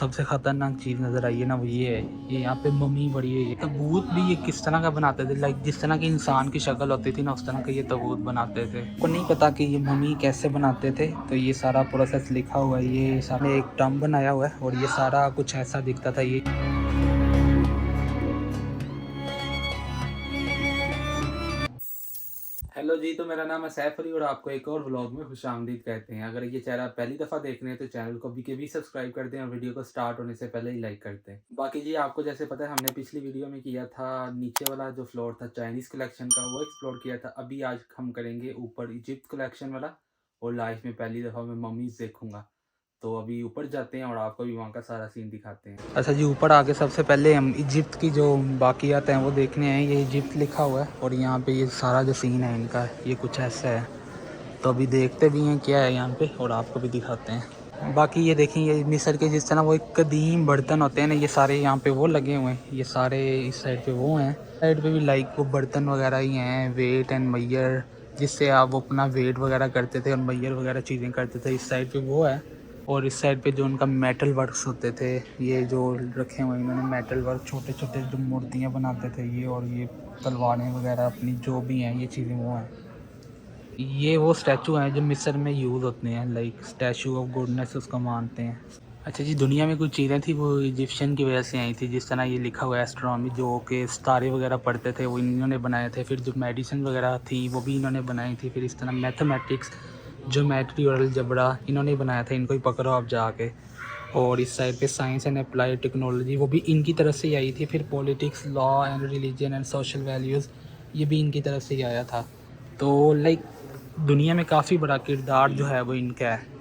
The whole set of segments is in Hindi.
सबसे खतरनाक चीज़ नज़र आई है ना, वो ये है, ये यहाँ पे मम्मी पड़ी है। ये ताबूत भी ये किस तरह का बनाते थे, लाइक जिस तरह की इंसान की शक्ल होती थी ना, उस तरह का ये ताबूत बनाते थे। को नहीं पता कि ये मम्मी कैसे बनाते थे, तो ये सारा प्रोसेस लिखा हुआ है। ये सामने एक टम्ब बनाया हुआ है और ये सारा कुछ ऐसा दिखता था। ये हेलो जी, तो मेरा नाम है सैफ अली और आपको एक और व्लॉग में खुशामदीद कहते हैं। अगर ये चैनल आप पहली दफ़ा देख रहे हैं तो चैनल को अभी के भी सब्सक्राइब कर दें और वीडियो को स्टार्ट होने से पहले ही लाइक कर दें। बाकी जी, आपको जैसे पता है, हमने पिछली वीडियो में किया था नीचे वाला जो फ्लोर था चाइनीज़ कलेक्शन का, वो एक्सप्लोर किया था। अभी आज हम करेंगे ऊपर इजिप्ट कलेक्शन वाला, और लाइफ में पहली दफ़ा मैं मम्मीज़ देखूँगा। तो अभी ऊपर जाते हैं और आपको भी वहाँ का सारा सीन दिखाते हैं। अच्छा जी, ऊपर आके सबसे पहले हम इजिप्ट की जो बाकियात हैं वो देखने हैं। ये इजिप्ट लिखा हुआ है और यहाँ पे ये सारा जो सीन है इनका, ये कुछ ऐसा है। तो अभी देखते भी हैं क्या है यहाँ पे और आपको भी दिखाते हैं। बाकी ये देखें, ये मिस्र के जिस तरह वो एक कदीम बर्तन होते हैं ना, ये सारे यहाँ पे वो लगे हुए हैं। ये सारे इस साइड पे वो हैं, साइड पे भी लाइक वो बर्तन वगैरह ही हैं, वेट एंड मैयर, जिससे आप अपना वेट वगैरह करते थे और मैयर वगैरह चीज़ें करते थे। इस साइड पे वो है और इस साइड पे जो उनका मेटल वर्क्स होते थे, ये जो रखे हुए इन्होंने मेटल वर्क, छोटे छोटे जो मूर्तियाँ बनाते थे ये, और ये तलवारें वगैरह अपनी जो भी हैं ये चीज़ें वो हैं। ये वो स्टैचू हैं जो मिस्र में यूज़ होते हैं, लाइक स्टैचू ऑफ गुडनेस उसको मानते हैं। अच्छा जी, दुनिया में कुछ चीज़ें थी वो इजिप्शियन की वजह से आई थी, जिस तरह ये लिखा हुआ है एस्ट्रोनॉमी, जो कि सितारे वगैरह पढ़ते थे वो इन्होंने बनाए थे। फिर जो मेडिसिन वगैरह थी वो भी इन्होंने बनाई थी। फिर इस तरह मैथमेटिक्स, ज्योमेट्री और अलजबरा इन्होंने बनाया था। इनको ही पकड़ो आप जाके। और इस साइड पे साइंस एंड अप्लाइड टेक्नोलॉजी, वो भी इनकी तरफ से ही आई थी। फिर politics, law and religion and social values, ये भी इनकी तरफ से ही आया था। तो लाइक दुनिया में काफ़ी बड़ा किरदार जो है वो इनका है।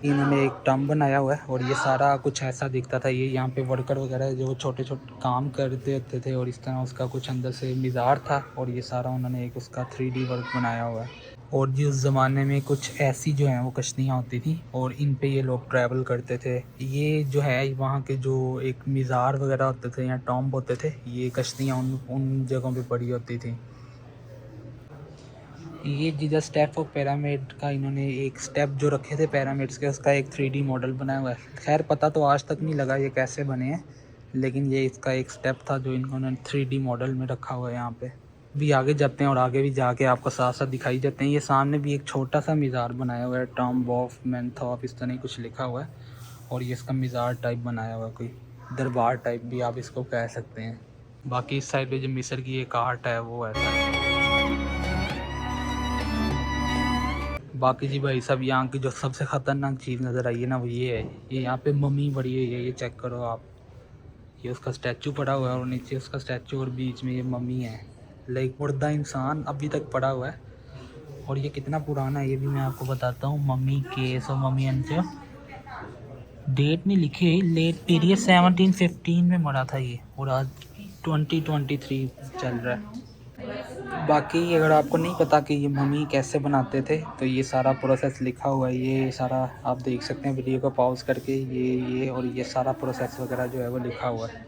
इन्होंने एक टम्ब बनाया हुआ है और ये सारा कुछ ऐसा दिखता था। ये यहाँ पे वर्कर वगैरह जो छोटे छोटे काम करते होते थे और इस तरह उसका कुछ अंदर से मिज़ार था, और ये सारा उन्होंने एक उसका 3D वर्क बनाया हुआ है। और जी, उस ज़माने में कुछ ऐसी जो हैं वो कश्तियाँ होती थी और इन पे ये लोग ट्रैवल करते थे। ये जो है वहाँ के जो एक मिज़ार वगैरह होते थे या टॉम्ब होते थे, ये कश्तियाँ उन जगहों पे पड़ी होती थी। ये जिधर स्टेप ऑफ पिरामिड का इन्होंने एक स्टेप जो रखे थे पिरामिड्स के, उसका एक 3D मॉडल बनाया हुआ है। खैर पता तो आज तक नहीं लगा ये कैसे बने हैं, लेकिन ये इसका एक स्टेप था जो इन्होंने 3D मॉडल में रखा हुआ है यहाँ पे। भी आगे जाते हैं और आगे भी जाके आपको साथ साथ दिखाई जाते हैं। ये सामने भी एक छोटा सा मिज़ार बनाया हुआ है, टॉम्ब ऑफ मेंथॉप इस तरह कुछ लिखा हुआ है, और ये इसका मिज़ार टाइप बनाया हुआ है, कोई दरबार टाइप भी आप इसको कह सकते हैं। बाकी इस साइड पे जो मिस्र की एक आर्ट है वो ऐसा है। बाकी जी भाई साहब, यहाँ की जो सबसे ख़तरनाक चीज़ नज़र आई है ना, वो ये है, ये यहाँ पे मम्मी पड़ी हुई है। ये चेक करो आप, ये उसका स्टैचू पड़ा हुआ है और नीचे उसका स्टैचू और बीच में ये मम्मी है। लाइक मुर्दा इंसान अभी तक पड़ा हुआ है। और ये कितना पुराना है ये भी मैं आपको बताता हूँ। मम्मी केस और मम्मी अंजो, डेट नहीं लिखी, लेट पीरियड 1715 में मरा था ये, और आज 2023 चल रहा है। बाकी अगर आपको नहीं पता कि ये मम्मी कैसे बनाते थे, तो ये सारा प्रोसेस लिखा हुआ है। ये सारा आप देख सकते हैं वीडियो को पॉज करके, ये और ये सारा प्रोसेस वगैरह जो है वो लिखा हुआ है।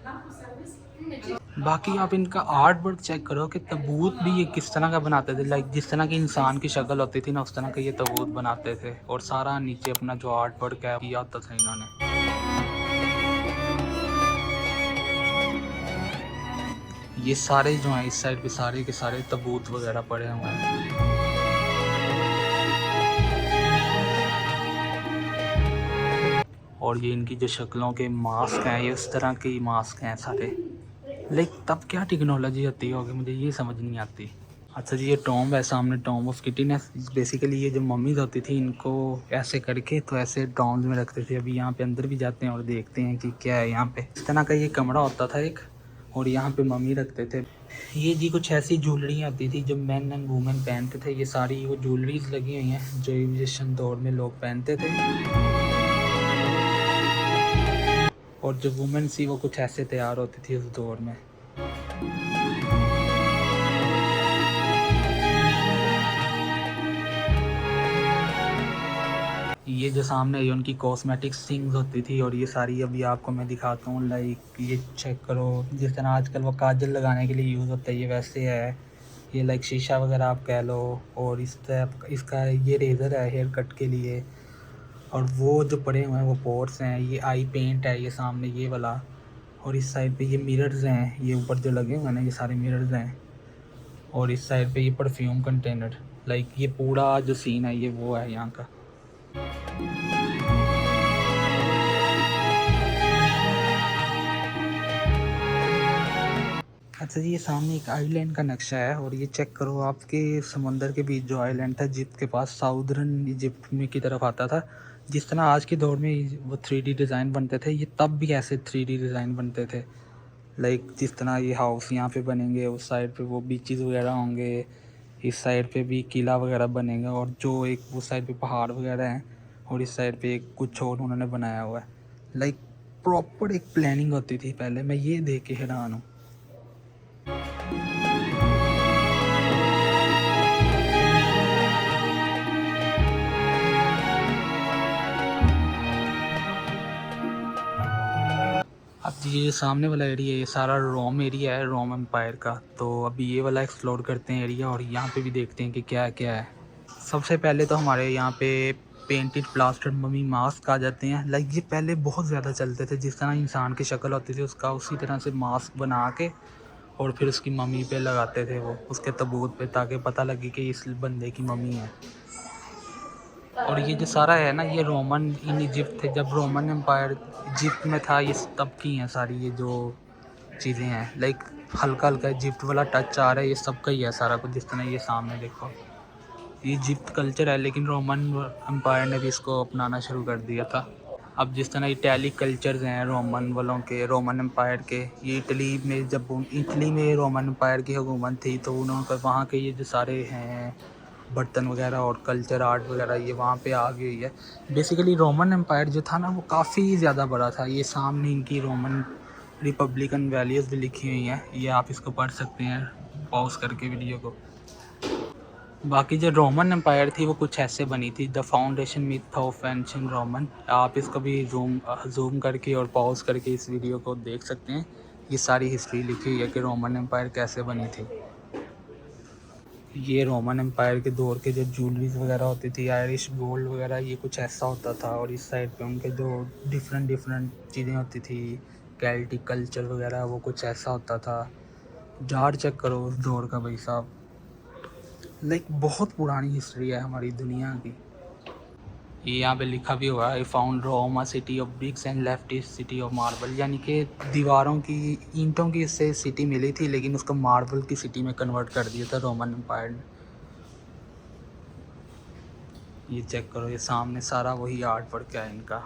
बाकी आप इनका आर्ट वर्क चेक करो कि ताबूत भी ये किस तरह का बनाते थे, लाइक जिस तरह की इंसान की शक्ल होती थी ना, उस तरह का ये ताबूत बनाते थे। और सारा नीचे अपना जो आर्ट वर्क है किया होता था इन्होंने। ये सारे जो हैं इस साइड पे सारे के सारे ताबूत वगैरह पड़े हुए हैं। और ये इनकी जो शक्लों के मास्क हैं, ये उस तरह के मास्क हैं सारे। लाइक तब क्या टेक्नोलॉजी होती होगी, मुझे ये समझ नहीं आती। अच्छा जी, ये टॉम्ब है सामने, टॉम्ब ऑफ किटीनेस। बेसिकली ये जो मम्मीज होती थी इनको ऐसे करके तो ऐसे टॉम्ब में रखते थे। अभी यहाँ पे अंदर भी जाते हैं और देखते हैं कि क्या है यहाँ पे। इस तरह का ये कमरा होता था एक, और यहाँ पे मम्मी रखते थे। ये जी कुछ ऐसी ज्वेलरी आती थी जो मैन एंड वुमेन पहनते थे। ये सारी वो ज्वेलरीज लगी हुई हैं जो इजिप्शियन दौर में लोग पहनते थे। और जो वुमेन थी वो कुछ ऐसे तैयार होती थी उस दौर में। ये जो सामने ये उनकी कॉस्मेटिक्स थिंग्स होती थी, और ये सारी अभी आपको मैं दिखाता हूँ। लाइक ये चेक करो, जिस तरह आजकल वो काजल लगाने के लिए यूज़ होता है ये वैसे है। ये लाइक शीशा वगैरह आप कह लो। और इस तरह इसका ये रेज़र है हेयर कट के लिए। और वो जो पड़े हुए हैं वो पोर्ट्स हैं, ये आई पेंट है, ये सामने ये वाला, और इस साइड पे ये मिरर्स हैं, ये ऊपर जो लगे हुए हैं ना ये सारे मिरर्स हैं, और इस साइड पे ये परफ्यूम कंटेनर। लाइक ये पूरा जो सीन है ये वो है यहाँ का। अच्छा जी, ये सामने एक आइलैंड का नक्शा है, और ये चेक करो आपके समंदर के बीच जो आइलैंड था इजिप्ट के पास, साउदर्न इजिप्ट में की तरफ आता था। जिस तरह आज के दौर में वो 3D डिज़ाइन बनते थे, ये तब भी ऐसे 3D डिज़ाइन बनते थे। लाइक जिस तरह ये हाउस यहाँ पे बनेंगे, उस साइड पे वो बीचेस वगैरह होंगे, इस साइड पे भी किला वगैरह बनेगा, और जो एक उस साइड पे पहाड़ वगैरह हैं, और इस साइड पे एक कुछ और उन्होंने बनाया हुआ है। लाइक प्रॉपर एक प्लानिंग होती थी पहले, मैं ये देख के हैरान हूँ। अब ये सामने वाला एरिया, ये सारा रोम एरिया है, रोम एम्पायर का। तो अभी ये वाला एक्सप्लोर करते हैं एरिया, और यहाँ पे भी देखते हैं कि क्या क्या है। सबसे पहले तो हमारे यहाँ पे पेंटेड प्लास्टर ममी मास्क आ जाते हैं। लाइक ये पहले बहुत ज़्यादा चलते थे, जिस तरह इंसान की शक्ल होती थी उसका, उसी तरह से मास्क बना के और फिर उसकी मम्मी पे लगाते थे वो, उसके तबूत पे, ताकि पता लगे कि इस बंदे की मम्मी है। और ये जो सारा है ना, ये रोमन इन इजिप्ट थे, जब रोमन एम्पायर इजिप्ट में था, ये तब की हैं सारी ये जो चीज़ें हैं। लाइक हल्का हल्का इजिप्ट वाला टच आ रहा है, ये सब का ही है सारा कुछ। जिस तरह ये सामने देखो, ये इजिप्ट कल्चर है, लेकिन रोमन एम्पायर ने भी इसको अपनाना शुरू कर दिया था। अब जिस तरह इटैलिक कल्चर्स हैं रोमन वालों के, रोमन एम्पायर के, ये इटली में, जब इटली में रोमन एम्पायर की हुकूमत थी तो उन्होंने वहाँ के ये जो सारे हैं बर्तन वगैरह और कल्चर आर्ट वगैरह, ये वहाँ पे आ गई है। बेसिकली रोमन एम्पायर जो था ना वो काफ़ी ज़्यादा बड़ा था। ये सामने इनकी रोमन रिपब्लिकन वैल्यूज़ भी लिखी हुई हैं, ये आप इसको पढ़ सकते हैं पॉज करके वीडियो को। बाकी जो रोमन एम्पायर थी वो कुछ ऐसे बनी थी, the foundation myth of ancient Roman. आप इसको भी जूम करके और पॉज करके इस वीडियो को देख सकते हैं। ये सारी हिस्ट्री लिखी हुई है कि रोमन एम्पायर कैसे बनी थी। ये रोमन एम्पायर के दौर के जो ज्वेलरीज वगैरह होती थी, आयरिश गोल्ड वगैरह, ये कुछ ऐसा होता था। और इस साइड पे उनके जो डिफरेंट चीज़ें होती थी, कैल्टिक कल्चर वगैरह, वो कुछ ऐसा होता था। जार चेक करो उस दौर का भाई साहब। लाइक बहुत पुरानी हिस्ट्री है हमारी दुनिया की। ये यहाँ पे लिखा भी हुआ है, found Rome a city of bricks and left is city of marble. यानी कि दीवारों की, ईंटों की इससे सिटी मिली थी, लेकिन उसको मार्बल की सिटी में कन्वर्ट कर दिया था रोमन एम्पायर ने। ये चेक करो, ये सामने सारा वही आर्ट वर्क है इनका।